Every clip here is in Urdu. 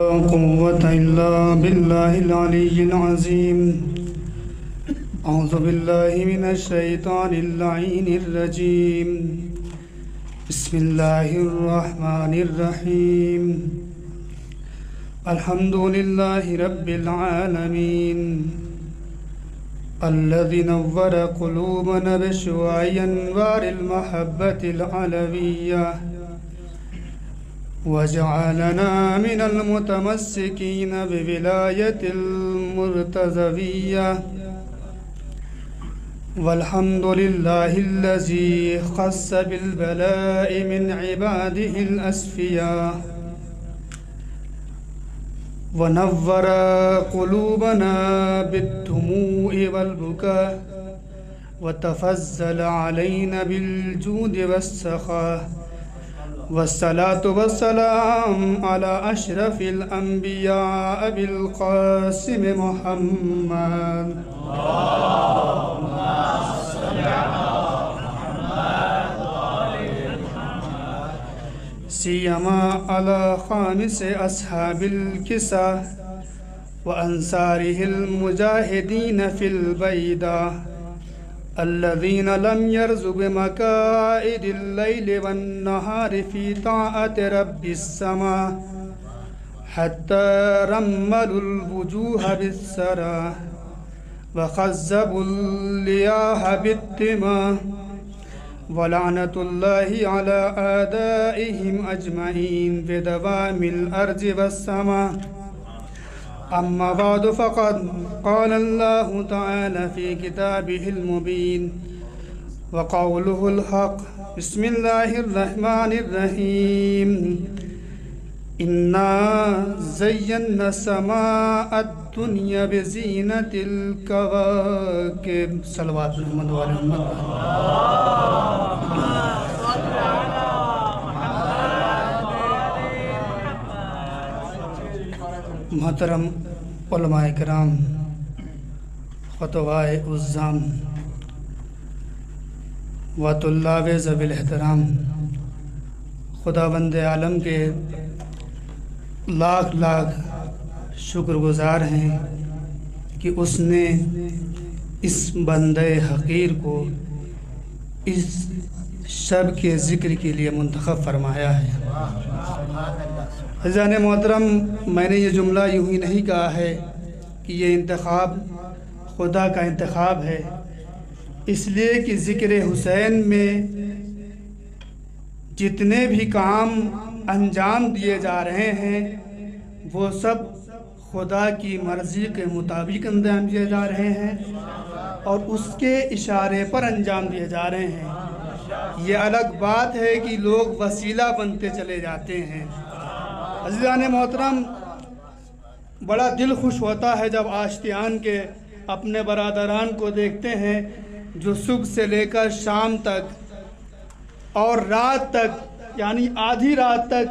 قوة إلا بالله العلي العظيم. أعوذ بالله من الشيطان اللعين الرجيم. بسم الله الرحمن الرحيم. الحمد لله رب العالمين الذي نور قلوبنا بشعاع أنوار المحبة العلوية وجعلنا من المتمسكين بولاية المرتضوية. والحمد لله الذي خص بالبلاء من عباده الأصفياء ونور قلوبنا بالدموع والبكاء وتفضل علينا بالجود والسخاء. والصلاة والسلام على أشرف الأنبياء أبي القاسم محمد سيما على خامس أصحاب الكساء وأنصاره المجاهدين في البيداء الذين لم يرزوا بمكائد الليل والنهار في طاعة رب السماء حتى رملوا الوجوه بالسرى وخزبوا الرياح بالدماء. ولعنة الله على أعدائهم أجمعين بدوام الأرض والسماء. أما بعد فقد قال الله تعالى في كتابه المبين وقوله الحق. بسم الله الرحمن الرحيم. إنا زينا السماء الدنيا بزينة الكواكب. صلوات محمد وعلى محمد. محترم علماء کرام، خطبائے عظام و طلاب ذوی الاحترام، خداوند عالم کے لاکھ لاکھ شکر گزار ہیں کہ اس نے اس بندے حقیر کو اس شب کے ذکر کے لیے منتخب فرمایا ہے. عزیزان محترم، میں نے یہ جملہ یوں ہی نہیں کہا ہے کہ یہ انتخاب خدا کا انتخاب ہے، اس لیے کہ ذکر حسین میں جتنے بھی کام انجام دیے جا رہے ہیں وہ سب خدا کی مرضی کے مطابق انجام دیے جا رہے ہیں اور اس کے اشارے پر انجام دیے جا رہے ہیں. یہ الگ بات ہے کہ لوگ وسیلہ بنتے چلے جاتے ہیں. عزیزان محترم، بڑا دل خوش ہوتا ہے جب آشتیان کے اپنے برادران کو دیکھتے ہیں جو صبح سے لے کر شام تک اور رات تک یعنی آدھی رات تک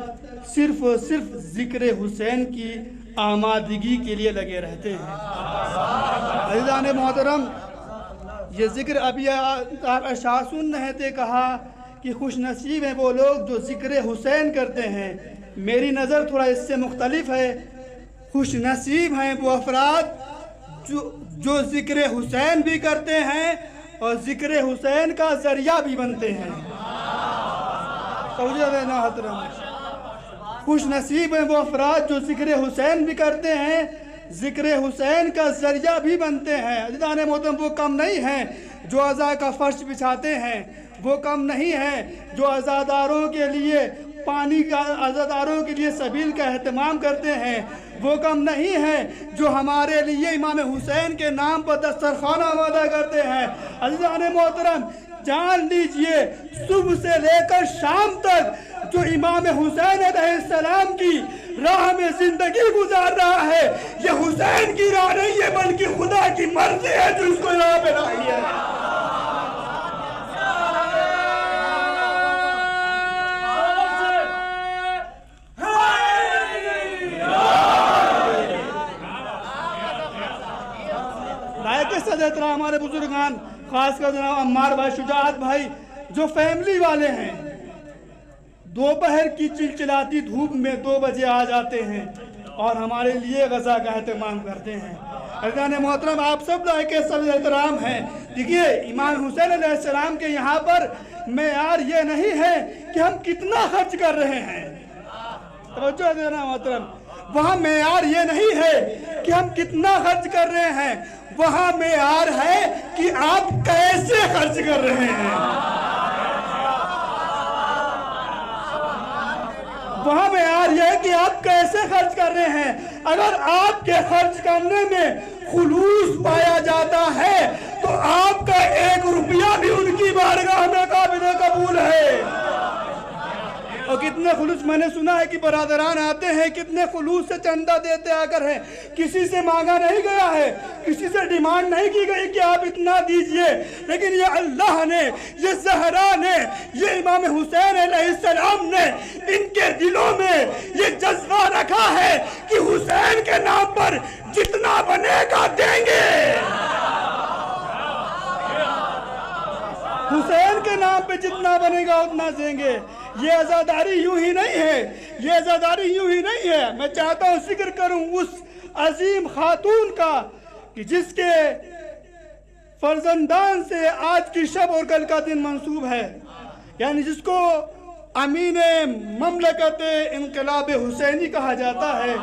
صرف اور صرف ذکر حسین کی آمادگی کے لیے لگے رہتے ہیں. عزیزان محترم، یہ ذکر ابھی اشعار سن رہے تھے، کہا کہ خوش نصیب ہیں وہ لوگ جو ذکر حسین کرتے ہیں. میری نظر تھوڑا اس سے مختلف ہے. خوش نصیب ہیں وہ افراد جو ذکر حسین بھی کرتے ہیں اور ذکر حسین کا ذریعہ بھی بنتے ہیں. توجہ دینا محترم، خوش نصیب ہیں وہ افراد جو ذکر حسین بھی کرتے ہیں، ذکر حسین کا ذریعہ بھی بنتے ہیں. عزیزان محترم، وہ کم نہیں ہیں جو عزا کا فرش بچھاتے ہیں، وہ کم نہیں ہیں جو عزاداروں کے لیے پانی کا عزاداروں کے لیے سبیل کا اہتمام کرتے ہیں، وہ کم نہیں ہیں جو ہمارے لیے امام حسین کے نام پر دسترخوان آمادہ کرتے ہیں. عزیزان محترم، جان لیجئے صبح سے لے کر شام تک جو امام حسین علیہ السلام کی راہ میں زندگی گزار رہا ہے، یہ حسین کی راہ نہیں ہے بلکہ خدا کی مرضی ہے جو اس کو راہ پہ لائی ہے. ہمارے بزرگان، خاص کر جناب عمار بھائی، شجاعت بھائی، جو فیملی والے ہیں، دوپہر کی چلچلاتی دھوپ میں 2 بجے آ جاتے ہیں اور ہمارے لیے غذا کا اہتمام کرتے ہیں۔ عزیزان محترم، آپ سب لائق سب احترام ہیں۔ دیکھیے امام حسین علیہ السلام کے یہاں پر معیار یہ نہیں ہے کہ ہم کتنا خرچ کر رہے ہیں، توجہ عزیزان محترم، وہاں معیار یہ نہیں ہے کہ ہم کتنا خرچ کر رہے ہیں، وہاں معیار ہے کہ آپ کیسے خرچ کر رہے ہیں۔ وہاں معیار یہ ہے کہ آپ کیسے خرچ کر رہے ہیں۔ اگر آپ کے خرچ کرنے میں خلوص پایا جاتا ہے تو آپ کا 1 روپیہ بھی ان کی بارگاہ میں قابل قبول ہے۔ اور کتنے خلوص، میں نے سنا ہے کہ برادران آتے ہیں کتنے خلوص سے چندہ دیتے آ کر ہیں، کسی سے مانگا نہیں گیا ہے، کسی سے ڈیمانڈ نہیں کی گئی کہ آپ اتنا دیجئے، لیکن یہ اللہ نے، یہ زہرا نے، یہ امام حسین علیہ السلام نے ان کے دلوں میں یہ جذبہ رکھا ہے کہ حسین کے نام پر جتنا بنے گا دیں گے، حسین کے نام پہ جتنا بنے گا اتنا دیں گے۔ یہ عزاداری یوں ہی نہیں ہے، یہ عزاداری یوں ہی نہیں ہے۔ میں چاہتا ہوں ذکر کروں اس عظیم خاتون کا کہ جس کے فرزندان سے آج کی شب اور کل کا دن منسوب ہے، یعنی جس کو امین مملکت انقلاب حسینی کہا جاتا ہے۔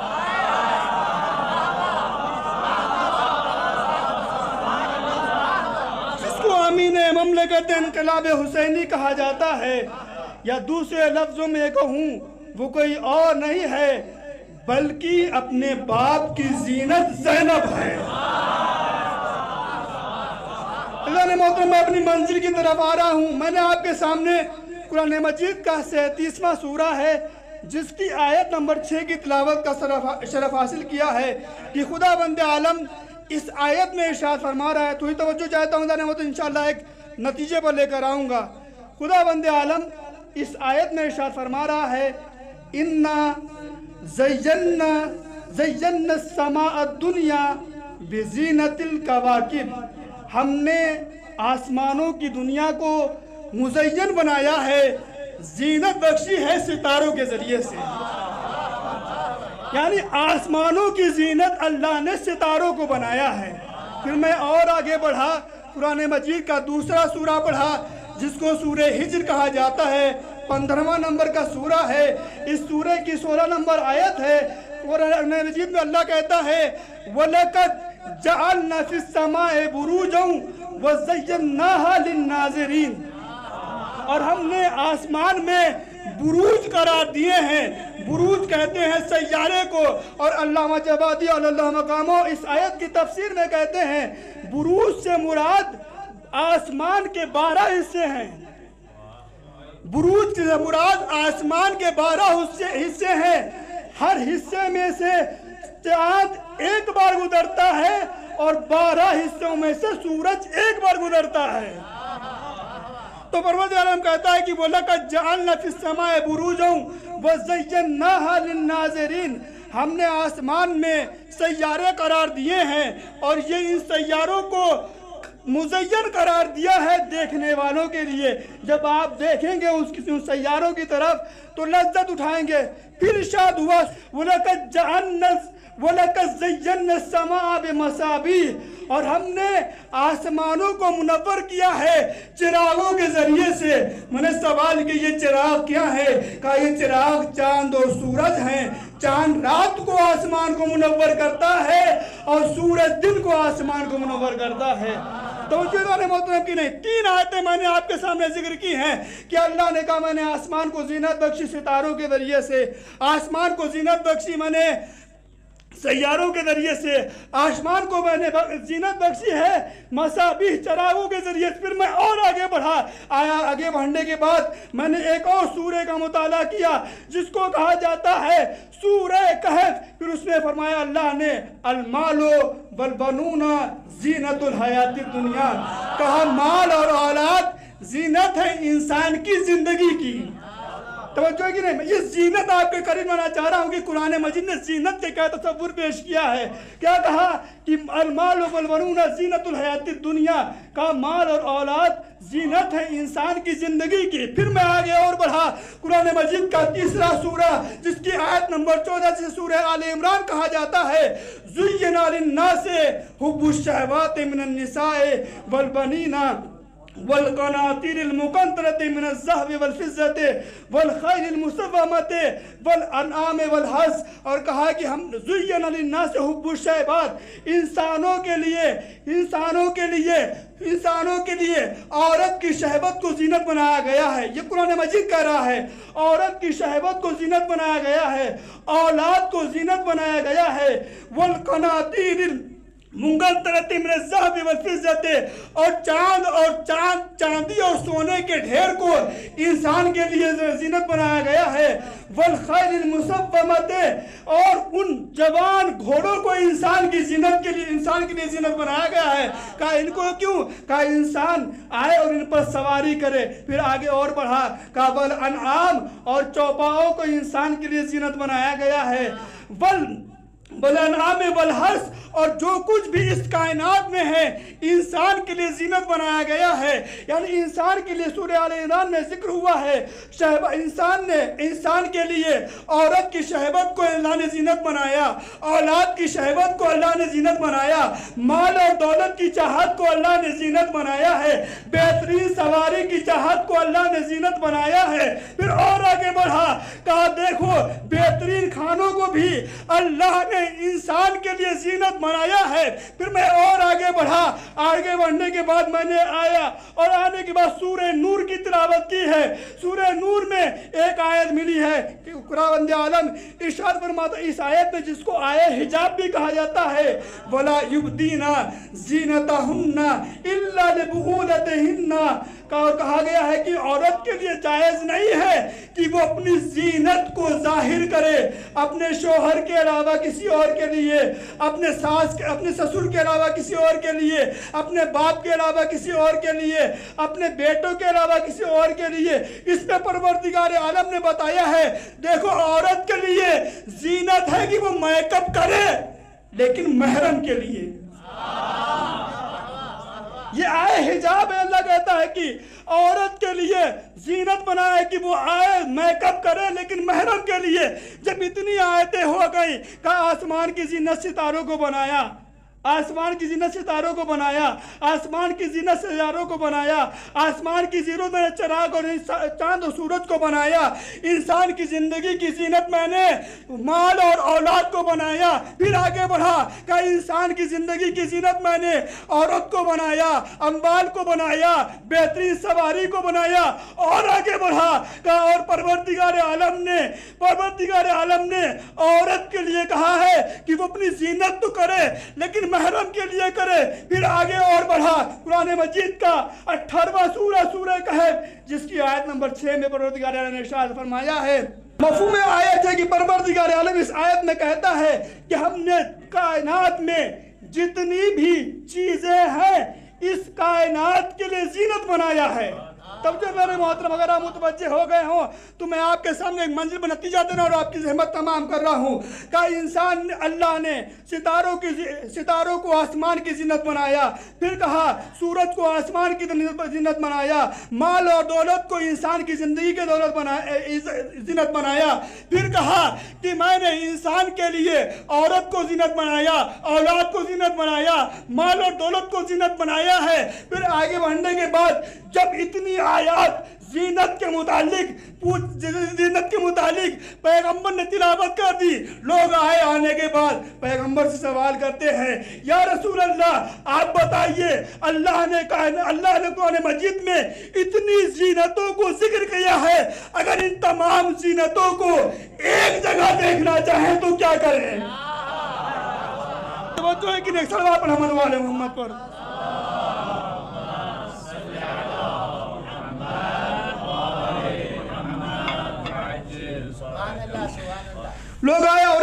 جس کو امین مملکت انقلاب حسینی کہا جاتا ہے، یا دوسرے لفظوں میں کہوں وہ کوئی اور نہیں ہے بلکہ اپنے باپ کی زینت زینب ہے۔ اللہ نے محترم، میں اپنی منزل کی طرف آ رہا ہوں۔ میں نے آپ کے سامنے قرآن مجید کا 37واں سورہ ہے جس کی آیت نمبر 6 کی تلاوت کا شرف حاصل کیا ہے کہ خدا بند عالم اس آیت میں ارشاد فرما رہا ہے۔ تھوڑی توجہ چاہتا ہوں، انشاءاللہ ایک نتیجے پر لے کر آؤں گا۔ خدا بند عالم اس آیت میں ارشاد فرما رہا ہے اِنَّا زَيَّنَّا السَّمَاءَ الدُّنْيَا بِزِينَةِ الْكَوَاكِبِ، ہم نے آسمانوں کی دنیا کو مزین بنایا ہے، زینت بخشی ہے ستاروں کے ذریعے سے۔ یعنی آسمانوں کی زینت اللہ نے ستاروں کو بنایا ہے۔ پھر میں اور آگے بڑھا، قرآن مجید کا دوسرا سورہ پڑھا جس کو سورہ ہجر کہا جاتا ہے، 15واں نمبر کا سورہ ہے۔ اس سورہ کی 16 نمبر آیت ہے۔ قرآن مجید میں اللہ کہتا ہے وَلَقَدْ جَعَلْنَا فِي السَّمَاءِ بُرُوجًا وَزَيَّنَّاهَا لِلنَّاظِرِينَ، اور ہم نے آسمان میں بروج قرار دیے ہیں۔ بروج کہتے ہیں سیارے کو، اور علامہ جوادی اللہ مقامہ اس آیت کی تفسیر میں کہتے ہیں بروج سے مراد آسمان کے 12 حصے ہیں۔ بروج سے مراد آسمان کے 12 حصے ہیں۔ ہر حصے میں سے چاند ایک بار گزرتا ہے اور 12 حصوں میں سے سورج ایک بار گزرتا ہے۔ تو پروردگار عالم کہتا ہے کہ وَلَقَدْ جَعَلْنَا فِي السَّمَاءِ بُرُوجًا وَزَيَّنَّاهَا لِلنَّاظِرِينَ، ہم نے آسمان میں سیارے قرار دیے ہیں اور یہ ان سیاروں کو مزین قرار دیا ہے دیکھنے والوں کے لیے۔ جب آپ دیکھیں گے ان سیاروں کی طرف تو لذت اٹھائیں گے۔ پھر ارشاد ہوا وَلَقَدْ زَيَّنَّا السَّمَاءَ بِمَصَابِيحَ، اور ہم نے آسمانوں کو منور کیا ہے چراغوں کے ذریعے سے۔ میں نے سوال کہ یہ چراغ کیا ہے؟ کہا یہ چراغ چاند اور سورج ہیں۔ چاند رات کو آسمان کو منور کرتا ہے اور سورج دن کو آسمان کو منور کرتا ہے۔ توجہ نے محترم کی نہیں، 3 آیتیں میں نے آپ کے سامنے ذکر کی ہیں کہ اللہ نے کہا میں نے آسمان کو زینت بخشی ستاروں کے ذریعے سے، آسمان کو زینت بخشی میں نے سیاروں کے ذریعے سے، آسمان کو میں نے زینت بخشی ہے مصابیح چراغوں کے ذریعے سے۔ پھر میں اور آگے بڑھا، آگے بڑھنے کے بعد میں نے ایک اور سورہ کا مطالعہ کیا جس کو کہا جاتا ہے سورہ کہف۔ پھر اس میں فرمایا اللہ نے المال والبنون زینت الحیات الدنیا، کہا مال اور اولاد زینت ہے انسان کی زندگی کی۔ توجہ ہے کہ نہیں؟ میں یہ زینت آپ کے قریب لانا چاہ رہا ہوں کہ قرآن مجید نے زینت کے کیا تصور پیش کیا ہے. کیا کہا کہ المال والبنون زینت الحیات الدنیا، کا مال اور اولاد زینت ہے انسان کی زندگی کی. پھر میں آگے اور بڑھا، قرآن مجید کا تیسرا سورہ جس کی آیت نمبر 14 سے سورہ آل عمران کہا جاتا ہے، زُيِّنَ لِلنَّاسِ حُبُّ الشَّهَوَاتِ مِنَ النِّسَاءِ وَالْبَنِينَ والقناطير المقنطرة من الذهب والفضة والخيل المسومة والأنعام والحرث. اور کہا کہ ہم زُيِّنَ لِلنَّاسِ حُبُّ الشَّهَوَاتِ، انسانوں کے لیے عورت کی شہوت کو زینت بنایا گیا ہے. یہ قرآن مجید کہہ رہا ہے عورت کی شہوت کو زینت بنایا گیا ہے، اولاد کو زینت بنایا گیا ہے. والقناطير منقنطرۃ من الذهب والفضة، اور چاندی اور سونے کے ڈھیر کو انسان کے لیے زینت بنایا گیا ہے. والخیل المسومۃ، اور ان جوان گھوڑوں کو انسان کے لیے زینت بنایا گیا ہے. کہا ان کو کیوں؟ کہا انسان آئے اور ان پر سواری کرے. پھر آگے اور بڑھا، کہا والانعام، اور چوپاؤں کو انسان کے لیے زینت بنایا گیا ہے. والانعام والحرث، اور جو کچھ بھی اس کائنات میں ہے انسان کے لیے زینت بنایا گیا ہے. یعنی انسان کے لیے سورہ آل عمران میں ذکر ہوا ہے انسان کے لیے عورت کی شہوت کو اللہ نے زینت بنایا، اولاد کی شہوت کو اللہ نے زینت بنایا، مال اور دولت کی چاہت کو اللہ نے زینت بنایا ہے، بہترین سواری کی چاہت کو اللہ نے زینت بنایا ہے. پھر اور آگے بڑھا، کہا دیکھو بہترین کھانوں کو بھی اللہ نے انسان کے لیے زینت بنایا ہے. پھر میں اور آگے بڑھا، آگے بڑھنے کے بعد میں نے آنے کے بعد سورہ نور کی تلاوت کی ہے. سورہ نور میں ایک آیت ملی ہے کہ خداوند عالم ارشاد فرماتا ہے اس آیت میں، جس کو آیت حجاب بھی کہا جاتا ہے، وَلَا يُبْدِينَ زِينَتَهُنَّ إِلَّا لِبُعُولَتِهِنَّ. کہا گیا ہے کہ عورت کے لیے جائز نہیں ہے کہ وہ اپنی زینت کو ظاہر کرے اپنے شوہر کے علاوہ کسی اور کے لیے، اپنے سسر کے علاوہ کسی اور کے لیے، اپنے باپ کے علاوہ کسی اور کے لیے، اپنے بیٹوں کے علاوہ کسی اور کے لیے. اس پہ پروردگار عالم نے بتایا ہے دیکھو عورت کے لیے زینت ہے کہ وہ میک اپ کرے لیکن محرم کے لیے. یہ آئے حجاب ہے. اللہ کہتا ہے کہ عورت کے لیے زینت بنائے کہ وہ آئے میک اپ کرے لیکن محرم کے لیے. جب اتنی آیتیں ہو گئی، کہا آسمان کی زینت ستاروں کو بنایا، آسمان کی زینت ستاروں کو بنایا، آسمان کی زینت سیاروں کو بنایا، آسمان کی زینت میں چراغ اور چاند و سورج کو بنایا. انسان کی زندگی کی زینت میں نے مال اور اولاد کو بنایا. پھر آگے بڑھا کہ انسان کی زندگی کی زینت میں نے عورت کو بنایا، اموال کو بنایا، بہترین سواری کو بنایا. اور آگے بڑھا کہ اور پروردگار عالم نے عورت کے لیے کہا ہے کہ وہ اپنی زینت تو کرے لیکن محرم کے لیے کرے. پھر آگے اور بڑھا، قرآن مجید کا 18واں سورہ کہف جس کی آیت نمبر 6 میں پروردگار عالم نے ارشاد فرمایا ہے. مفہوم آیت ہے کہ پروردگار عالم اس آیت میں کہتا ہے کہ ہم نے کائنات میں جتنی بھی چیزیں ہیں اس کائنات کے لیے زینت بنایا ہے. تب جو میرے محترم اگر آپ متوجہ ہو گئے ہوں تو میں آپ کے سامنے ایک منزل پر نتیجہ دینا اور آپ کی زحمت تمام کر رہا ہوں کہ انسان اللہ نے ستاروں کو آسمان کی زینت بنایا. پھر کہا سورج کو آسمان کی زینت بنایا، مال اور دولت کو انسان کی زندگی کے زینت بنایا. پھر کہا کہ میں نے انسان کے لیے عورت کو زینت بنایا، اولاد کو زینت بنایا، مال اور دولت کو زینت بنایا ہے. پھر آگے بڑھنے کے بعد جب اتنی آیات زینت کے متعلق پیغمبر نے تلاوت کر دی، لوگ آنے کے بعد پیغمبر سے سوال کرتے ہیں یا رسول اللہ آپ بتائیے اللہ نے قرآن مجید میں اتنی زینتوں کو ذکر کیا ہے، اگر ان تمام زینتوں کو ایک جگہ دیکھنا چاہیں تو کیا کریں؟ توجہ ہے کہ نہیں؟ صلوات محمد والے محمد پر. لوگ آئے اور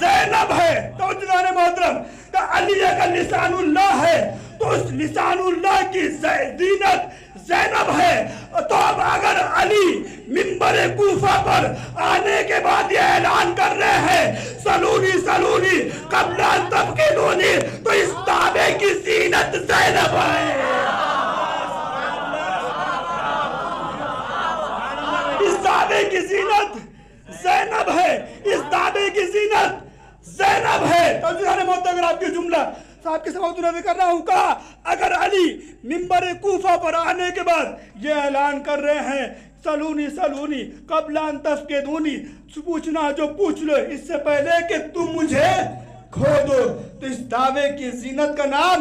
زینب ہے۔ تو جنان محترم کہ علی اگر لسان اللہ ہے تو اس لسان اللہ کی زینت زینب ہے۔ تو اب اگر علی منبر کوفہ پر آنے کے بعد یہ اعلان کر رہے ہیں سلونی سلونی قبل ان تفقدونی، تو اس دعوے کی زینت زینب ہے، اس دعوے کی زینت زینب ہے، اس دعوے کی زینت زینب ہے۔ تو جنان محترم اگر آپ کی جملہ صاحب کے سماعت نظر کر رہا ہوں، کہا اگر علی منبر کوفہ پر آنے کے بعد یہ اعلان کر رہے ہیں سلونی سلونی قبل ان تفقدونی، پوچھنا جو پوچھ لو اس سے پہلے کہ تم مجھے کھو دو، تو اس دعوے کی زینت کا نام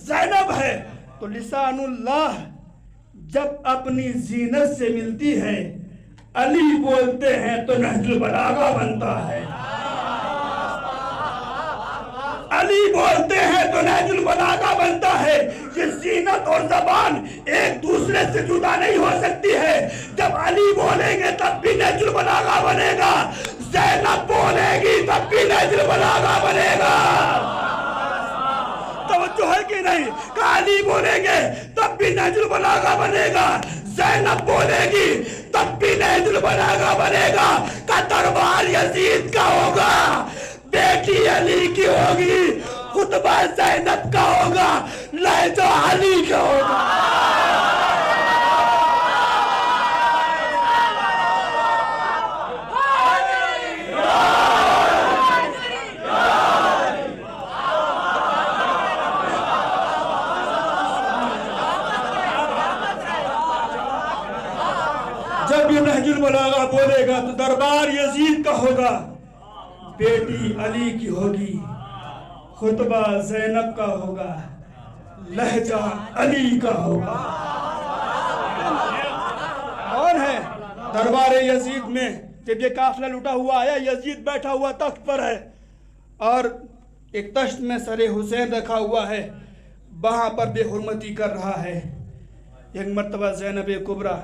زینب ہے۔ تو لسان اللہ جب اپنی زینت سے ملتی ہے، علی بولتے ہیں تو نہج البلاغہ بنتا ہے، علی بولتے ہیں تو نہج البلاغہ بنتا ہے۔ یہ زینت اور زبان ایک دوسرے سے جدا نہیں ہو سکتی ہے۔ جب علی بولیں گے تب بھی نہج البلاغہ بنے گا، زینب بولے گی تب بھی نہج البلاغہ بنے گا۔ توجہ ہے کہ نہیں؟ کہ علی بولیں گے تب بھی نہج البلاغہ بنے گا، زینب بولے گی تب بھی نہج البلاغہ بنے گا۔ کہ دربار یزید کا ہوگا، بیٹی علی کی ہوگی، خطبہ زینب کا ہوگا، لہجہ علی کا ہوگا۔ جب یہ نہج البلاغہ بولے گا تو دربار یزید کا ہوگا، بیٹی علی کی ہوگی، خطبہ زینب کا ہوگا، لہجہ علی کا ہوگا۔ کون ہے دربار یزید میں؟ جب یہ قافلہ لٹا ہوا آیا، یزید بیٹھا ہوا تخت پر ہے اور ایک تشت میں سر حسین رکھا ہوا ہے، وہاں پر بے حرمتی کر رہا ہے۔ ایک مرتبہ زینب کبریٰ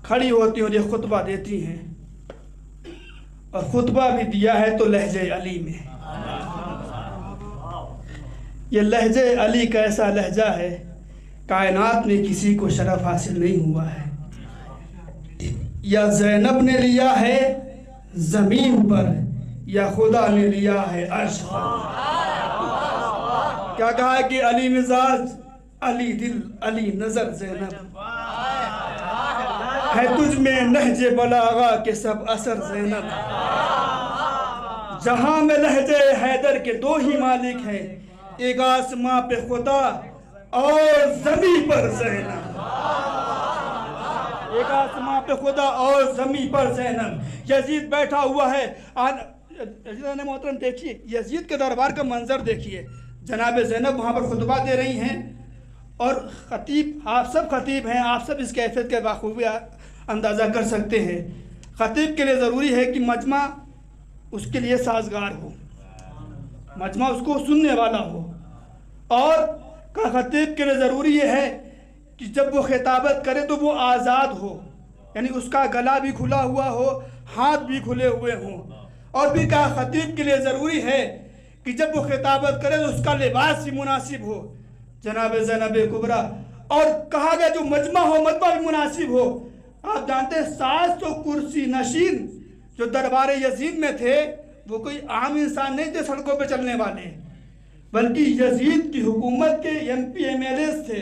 کھڑی ہوتی اور یہ خطبہ دیتی ہیں، اور خطبہ بھی دیا ہے تو لہجے علی میں۔ یہ لہجے علی کا ایسا لہجہ ہے، کائنات میں کسی کو شرف حاصل نہیں ہوا ہے۔ یا زینب نے لیا ہے زمین پر، یا خدا نے لیا ہے عرش پر۔ کیا کہا ہے کہ علی مزاج، علی دل، علی نظر زینب ہے، تجھ میں نہج بلاغہ کے سب اثر زینب۔ جہاں میں لہجے حیدر کے دو ہی مالک ہیں، ایک آسماں پہ خدا اور زمین پر زینب، ایک آسماں پہ خدا اور زمین پر زینب۔ یزید بیٹھا ہوا ہے۔ عزیزان محترم دیکھیے یزید کے دربار کا منظر دیکھیے، جناب زینب وہاں پر خطبہ دے رہی ہیں، اور خطیب، آپ سب خطیب ہیں، آپ سب اس کیفیت کے بخوبی اندازہ کر سکتے ہیں۔ خطیب کے لیے ضروری ہے کہ مجمع اس کے لیے سازگار ہو، مجمع اس کو سننے والا ہو، اور خطیب کے لیے ضروری یہ ہے کہ جب وہ خطابت کرے تو وہ آزاد ہو، یعنی اس کا گلا بھی کھلا ہوا ہو، ہاتھ بھی کھلے ہوئے ہوں۔ اور بھی کہا خطیب کے لیے ضروری ہے کہ جب وہ خطابت کرے تو اس کا لباس بھی مناسب ہو، جناب زینب کبریٰ۔ اور کہا گیا جو مجمع ہو، مجمع بھی مناسب ہو۔ آپ جانتے ہیں 700 کرسی نشین جو دربار یزید میں تھے، وہ کوئی عام انسان نہیں تھے سڑکوں پہ چلنے والے، بلکہ یزید کی حکومت کے M P M L As تھے،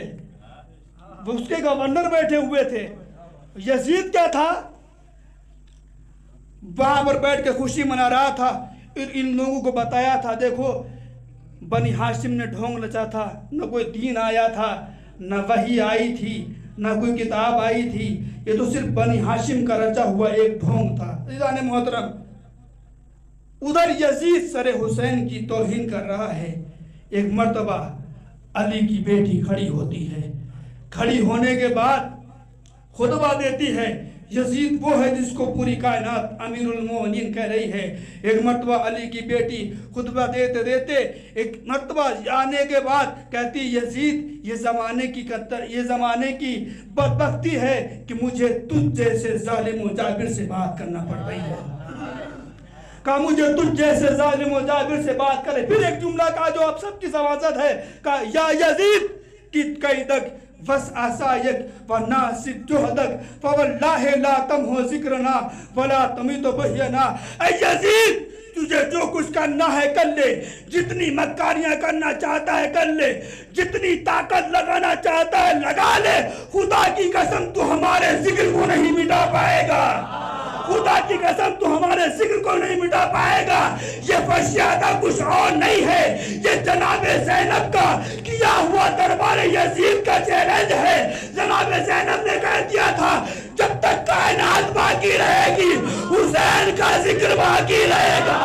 وہ اس کے گورنر بیٹھے ہوئے تھے۔ یزید کیا تھا؟ وہاں پر بیٹھ کے خوشی منا رہا تھا، ان لوگوں کو بتایا تھا دیکھو بنی ہاشم نے ڈھونگ رچا تھا، نہ کوئی دین آیا تھا، نہ وحی آئی تھی، نہ کوئی کتاب آئی تھی، یہ تو صرف بنی ہاشم کا رچا ہوا ایک ڈھونگ تھا۔ عزیزان محترم، ادھر یزید سر حسین کی توہین کر رہا ہے، ایک مرتبہ علی کی بیٹی کھڑی ہوتی ہے، کھڑی ہونے کے بعد خطبہ دیتی ہے۔ یزید وہ ہے جس کو پوری کائنات امیر المومنین کہہ رہی ہے۔ ایک مرتبہ علی کی بیٹی خطبہ دیتے دیتے ایک مرتبہ آنے کے بعد کہتی یزید یہ زمانے کی بدبختی ہے کہ مجھے تجھ جیسے ظالم و جابر سے بات کرنا پڑ رہی ہے۔ کہا مجھے تجھ جیسے ظالم و جابر سے بات کرے. پھر ایک جملہ کہا جو آپ سب کی سماجت ہے, کہا یا یزید کت قیدک وس عصایک و ناصد جہدک فواللہ لا تمحو ذکرنا ولا تمیت بہینا. اے یزید تجھے جو کچھ کرنا ہے کر لے, جتنی مکاریاں کرنا چاہتا ہے کر لے, جتنی طاقت لگانا چاہتا ہے لگا لے, خدا کی قسم تو ہمارے ذکر کو نہیں مٹا پائے گا, خدا کی قسم تو ہمارے ذکر کو نہیں مٹا پائے گا. یہ فشیادہ کچھ اور نہیں ہے, یہ جناب زینب کا کیا ہوا دربار یزید کا چیلنج ہے. جناب زینب نے کہہ دیا تھا جب تک کائنات باقی رہے گی حسین کا ذکر باقی رہے گا.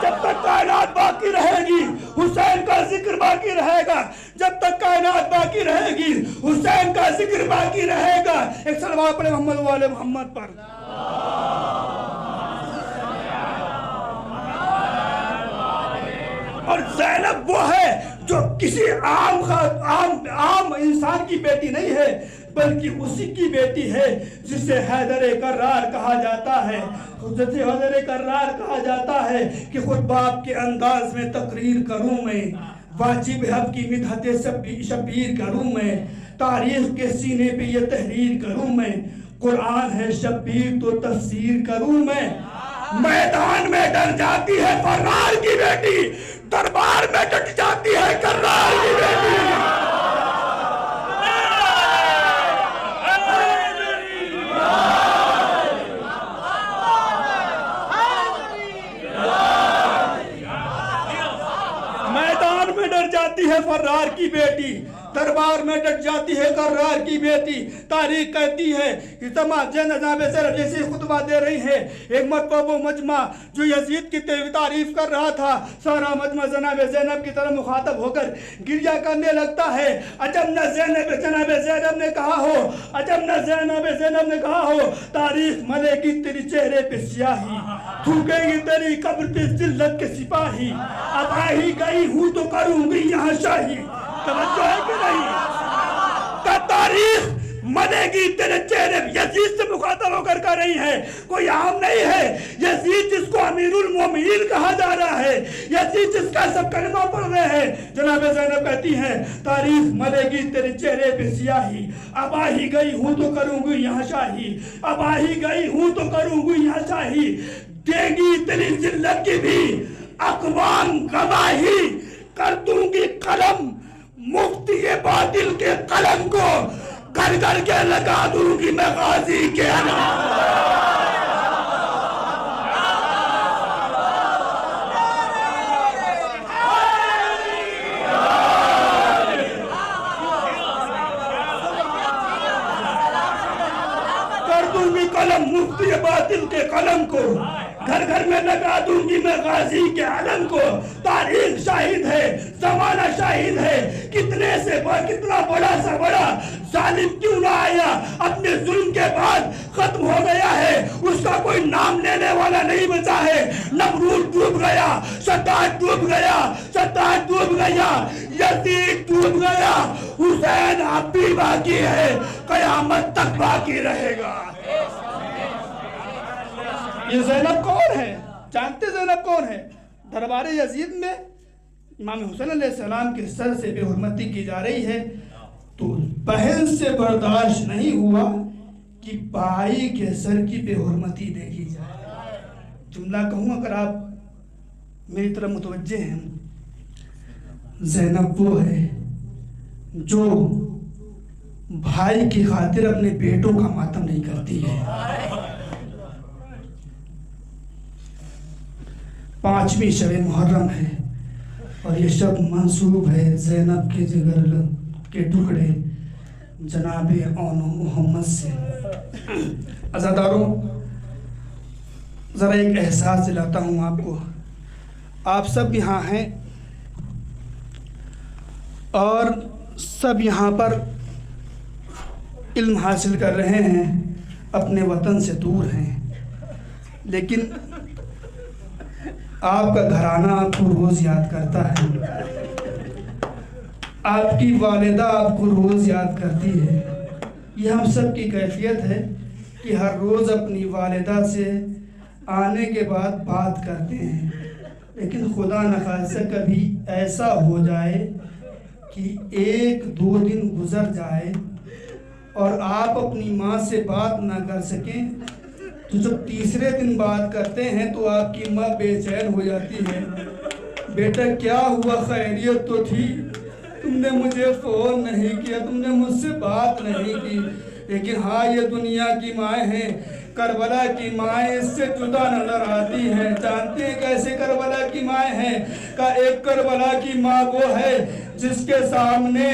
جب تک کائنات باقی رہے گی حسین کا ذکر باقی رہے گا, جب تک کائنات باقی رہے گی حسین کا ذکر باقی رہے گا. ایک صلوات پڑھے محمد والے محمد پر. اور زینب وہ ہے جو کسی عام انسان کی بیٹی نہیں ہے, بلکہ اسی کی بیٹی ہے جسے حیدر کرار کہا جاتا ہے. حضرت حیدر کرار کہا جاتا ہے کہ خود باپ کے انداز میں تقریر کروں میں, واجب حق کی مدحت شبیر کروں میں, تاریخ کے سینے پہ یہ تحریر کروں میں, قرآن ہے شبیر تو تفسیر کروں میں. میدان میں ڈر جاتی ہے فرار کی بیٹی, دربار میں ڈٹ جاتی ہے کرار کی بیٹی. میدان میں ڈر جاتی ہے فرار کی بیٹی, دربار میں ڈٹ جاتی ہے کرار کی بیٹی. تاریخ کہتی ہے کہ تمام جناب زینب جیسے خطبہ دے رہی ہے, ایک مرتبہ وہ مجمع جو یزید کی تعریف کر رہا تھا, سارا مجمع جناب زینب کی طرف مخاطب ہو کر گریہ کرنے لگتا ہے. عجب نہ جناب زینب نے کہا ہو, عجب نہ جناب زینب نے کہا ہو, تاریخ ملے گی تیری چہرے پہ سیاہی, تھوکے گی تیری قبر پہ ذلت کے سپاہی, اب آ ہی گئی ہوں تو کروں گی یہاں شاہی. توجہ ہے کہ نہیں؟ کا تاریخ منے گی تیرے چہرے. یزید سے مخاطب ہو کر کہہ رہی ہے, کوئی عام نہیں ہے. یزید جس کو امیر المومنین کہا جا رہا ہے, یزید جس کا سب کلمہ پڑھ رہے ہیں. جناب زینب کہتی ہیں تاریخ منے گی تیرے چہرے پہ سیاہی, اب آ ہی گئی ہوں تو کروں گی یہاں شاہی, اب آ ہی گئی ہوں تو کروں گی یہاں شاہی. دے گی تیری ذلت کی بھی اقوام گواہی, کر دوں گی قلم مفتی باطل کے قلم کو, گھر گھر کے لگا دوں گی میں غازی کے علم. کر دوں گی قلم مفتی باطل کے قلم کو, گھر گھر میں لگا دوں گی میں غازی کے علم کو. تاریخ شاہد ہے, زمانہ شاہد ہے, کتنے سے کتنا بڑا سا بڑا ظالم کیوں نہ آیا, اپنے ظلم کے بعد ختم ہو گیا ہے, اس کا کوئی نام لینے والا نہیں بچا ہے. نمرود ڈوب گیا, شداد ڈوب گیا, شداد ڈوب گیا, یزید ڈوب گیا, حسین اب بھی باقی ہے, قیامت تک باقی رہے گا. یہ زینب کون ہے؟ جانتے زینب کون ہے؟ دربار یزید میں امام حسین علیہ السلام کے سر سے بے حرمتی کی جا رہی ہے, تو بہن سے برداشت نہیں ہوا کہ بھائی کے سر کی بے حرمتی دیکھی جائے. جملہ کہوں اگر آپ میری طرف متوجہ ہیں, زینب وہ ہے جو بھائی کی خاطر اپنے بیٹوں کا ماتم نہیں کرتی ہے. 5ویں شب محرم ہے اور یہ شب منسوب ہے زینب کے جگر کے ٹکڑے جناب اون محمد سے. عزاداروں, ذرا ایک احساس دلاتا ہوں آپ کو. آپ سب یہاں ہیں اور سب یہاں پر علم حاصل کر رہے ہیں, اپنے وطن سے دور ہیں, لیکن آپ کا گھرانہ آپ کو روز یاد کرتا ہے, آپ کی والدہ آپ کو روز یاد کرتی ہے. یہ ہم سب کی کیفیت ہے کہ ہر روز اپنی والدہ سے آنے کے بعد بات کرتے ہیں، لیکن خدا نخواستہ کبھی ایسا ہو جائے کہ 1-2 دن گزر جائے اور آپ اپنی ماں سے بات نہ کر سکیں، تو جب تیسرے دن بات کرتے ہیں تو آپ کی ماں بے چین ہو جاتی ہے، بیٹا کیا ہوا، خیریت تو تھی، تم نے مجھے فون نہیں کیا، تم نے مجھ سے بات نہیں کی۔ لیکن ہاں، یہ دنیا کی مائیں ہیں، کربلا کی مائیں اس سے جدا نظر آتی ہیں۔ جانتے ہیں کیسے کربلا کی مائیں ہیں؟ کہ ایک کربلا کی ماں وہ ہے جس کے سامنے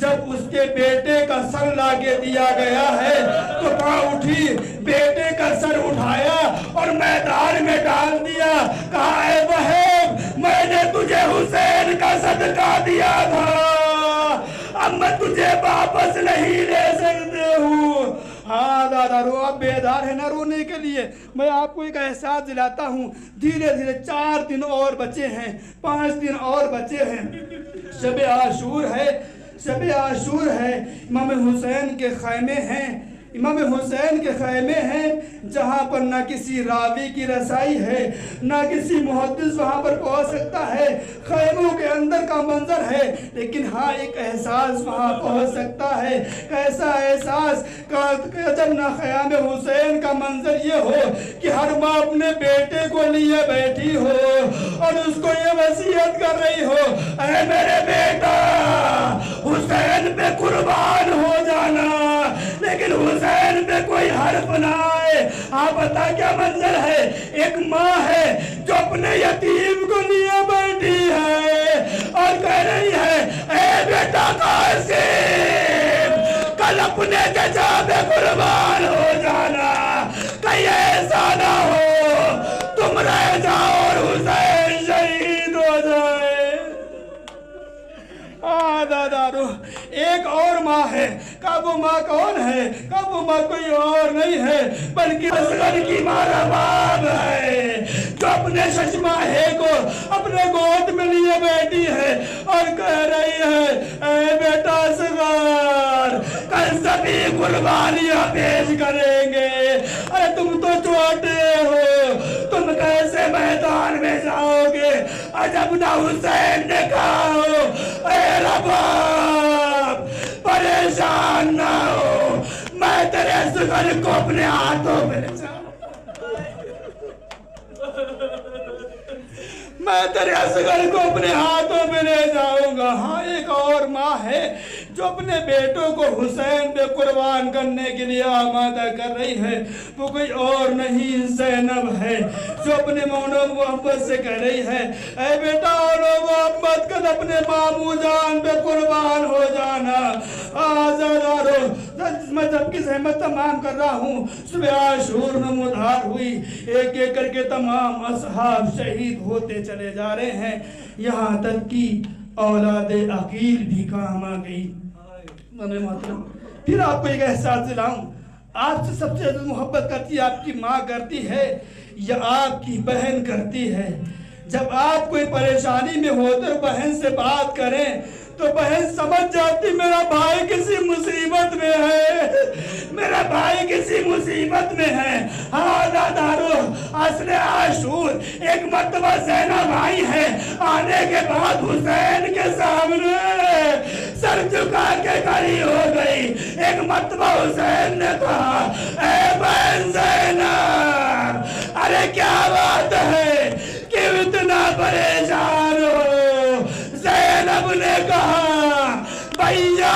جب اس کے بیٹے کا سر لا کے دیا گیا ہے تو ماں اٹھی، بیٹے کا سر اٹھایا اور میدان میں ڈال دیا، کہا اے بہن، میں نے تجھے حسین کا صدقہ دیا تھا، اب میں تجھے واپس نہیں لے سکتے ہوں۔ ہاں دادا رو، آپ بیدار ہیں نہ رونے کے لیے؟ میں آپ کو ایک احساس دلاتا ہوں، دھیرے دھیرے 4 دن اور بچے ہیں، 5 دن اور بچے ہیں، شب عاشور ہے، شب عاشور ہے، امام حسین کے خیمے ہیں، امام حسین کے خیمے ہیں جہاں پر نہ کسی راوی کی رسائی ہے، نہ کسی محدث وہاں پر پہنچ سکتا ہے، خیموں کے اندر کا منظر ہے، لیکن ہاں ایک احساس وہاں پہنچ سکتا ہے۔ کیسا احساس کہ جب نہ خیام حسین کا منظر یہ ہو کہ ہر ماں اپنے بیٹے کو لیے بیٹھی ہو اور اس کو یہ وصیت کر رہی ہو، اے میرے بیٹا حسین پہ قربان ہو جانا، لیکن حسین پہ کوئی حرف نہ آئے۔ آپ بتا کیا منظر ہے؟ ایک ماں ہے جو اپنے یتیم کو لیے بیٹھی ہے اور کہہ رہی ہے، اے بیٹا قاسم، کل اپنے چچا پہ قربان ہو جانا، کہیں ایسا نہ ہو تم رہ جاؤ اور حسین شہید ہو جائے۔ دادارو، ایک اور ماں ہے، کہ وہ ماں کون ہے؟ کہ وہ ماں کوئی اور نہیں ہے بلکہ اصغر کی ماں رباب ہے، جو اپنے ششماہے کو اپنے گود میں لیے بیٹھی ہے اور کہہ رہی ہے، اے بیٹا اصغر، کل سبھی قربانیاں پیش کریں گے، ارے تم تو چھوٹے ہو، تم کیسے میدان میں جاؤ گے؟ جب نہ حسین نے کہا ہو، اے رباب پریشان نہ ہو، میں تیرے اصغر کو اپنے ہاتھوں میں لے جاؤں، میں تیرے اصغر کو اپنے ہاتھوں میں لے جاؤں گا۔ ہاں، ایک اور ماں ہے جو اپنے بیٹوں کو حسین پہ قربان کرنے کے لیے آمادہ کر رہی ہے، وہ کوئی اور نہیں زینب ہے، جو اپنے مولو محمد سے کہہ رہی ہے، اے بیٹا مولو محمد، کل اپنے ماموں جان پہ قربان ہو جانا۔ آزادارو، میں جب کی زحمت تمام کر رہا ہوں، صبح عاشور میں مدھار ہوئی، ایک ایک کر کے تمام اصحاب شہید ہوتے چلے جا رہے ہیں، یہاں تک کہ اولاد عقیل بھی کام آ گئی۔ پھر آپ کو ایک احساس دلاؤں، آپ سے سب سے زیادہ محبت کرتی ہے آپ کی ماں کرتی ہے یا آپ کی بہن کرتی ہے؟ جب آپ کوئی پریشانی میں ہوتے بہن سے بات کریں تو بہن سمجھ جاتی میرا بھائی کسی مصیبت میں ہے، میرا بھائی کسی مصیبت میں ہے۔ ہاں دادارو، اصل عاشور ایک مرتبہ زینب آئی ہے، آنے کے بعد حسین کے سامنے سر جھکا کے کھڑی ہو گئی۔ ایک مرتبہ حسین نے کہا، اے بہن زینب، ارے کیا بات ہے کہ اتنا پریشان ہو؟ زینب نے کہا، بھیا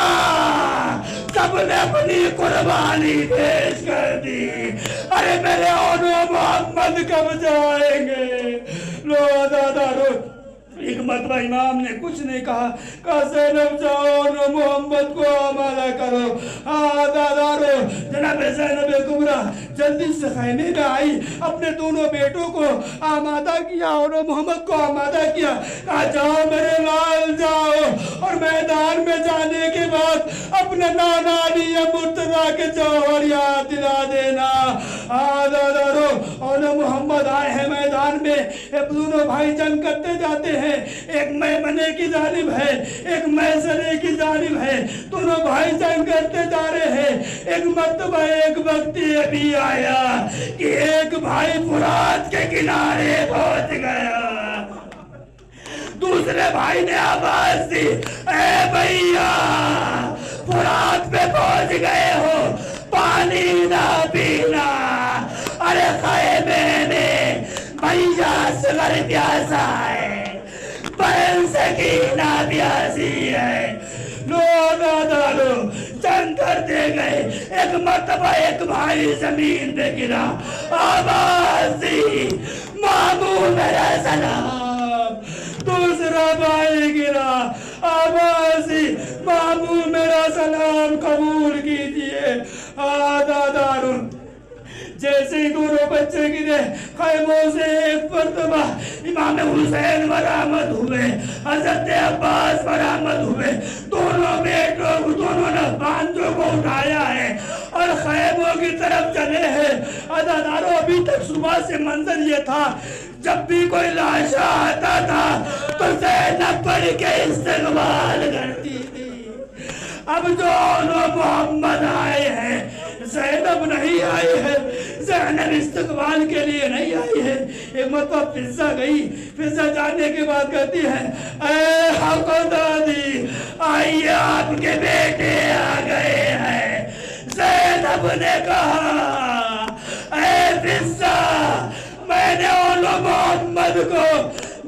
سب نے اپنی قربانی پیش کر دی، ارے میرے اونو محمد کب جائیں گے؟ لو دادا رو، ایک مرتبہ امام نے کچھ نہیں کہا، کہا زینب جاؤ اونو محمد کو آمادہ کرو۔ ہاں دادا رو، جناب زینب کبریٰ جلدی سے خیمے میں آئی، اپنے دونوں بیٹوں کو آمادہ کیا، اونو محمد کو آمادہ کیا، کہا جاؤ میرے لال جاؤ، اور میدان میں جانے کے بعد اپنے نانا علی مرتضیٰ کے جوہر یاد دلا دینا۔ ہاں دادا رو، اونو محمد آئے ہیں میدان میں، دونوں بھائی جنگ کرتے جاتے ہیں، ایک میمنے کی جانب ہے، ایک میسرے کی جانب ہے، دونوں بھائی جنگ کرتے جا رہے ہیں۔ ایک مرتبہ ایک وقت یہ بھی آیا کہ ایک بھائی فرات کے کنارے پہنچ گیا، دوسرے بھائی نے آواز دی، اے بھیا فرات پہ پہنچ گئے ہو، پانی نہ پینا۔ ارے خیمے میں بھیا اصغر پیاسا ہے، بہن سکینہ پیاسی ہے۔ لو جنگ کرتے گئے۔ ایک مرتبہ ایک بھائی زمین پہ گرا، آواز دی، مامو میرا سلام۔ دوسرا بھائی گرا، آواز دی، مامو میرا سلام قبول کیجئے۔ دادارو جیسے ہی دونوں بچے گرے، خیموں سے ایک مرتبہ امام حسین برآمد ہوئے، حضرت عباس برآمد ہوئے، دونوں بیٹوں کو، دونوں نے بانجوں کو اٹھایا ہے اور خیموں کی طرف چلے ہیں۔ عزادارو ابھی تک صبح سے منظر یہ تھا، جب بھی کوئی لاشا آتا تھا تو زینب پڑھ کے استقبال کرتی تھی۔ اب جو محمد آئے ہیں، زینب نہیں آئی ہے، زینب استقبال کے لیے نہیں آئی ہے۔ ایک مرتبہ فضہ گئی، فضہ جانے کے بعد کہتی ہے، اے حق دادی آئیے آپ کے بیٹے آ گئے ہیں۔ زینب نے کہا، اے فضہ میں نے اولو محمد کو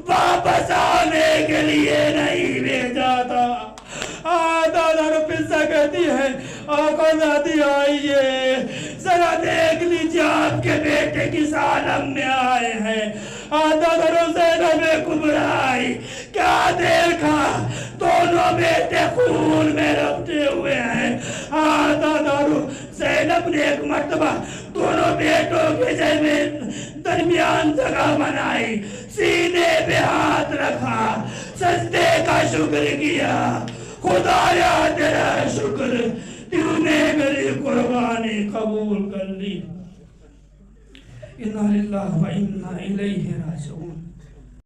واپس آنے کے لیے نہیں بھیجا تھا۔ دادارو فضہ کہتی ہے، آقا دادی آئیے ذرا دیکھ لیجیے آپ کے بیٹے کس عالم میں آئے ہیں۔ دادارو زینب کبریٰ آئی، کیا دیکھا؟ دونوں بیٹے خون میں رفتے ہوئے ہیں۔ دادارو زینب نے ایک مرتبہ دونوں بیٹوں کے درمیان جگہ بنائی، سینے پہ ہاتھ رکھا، سجدے کا شکر کیا، خدایا تیرا شکر، تو نے میری قربانی قبول کر لی۔ انا للہ و انا الیہ راجعون۔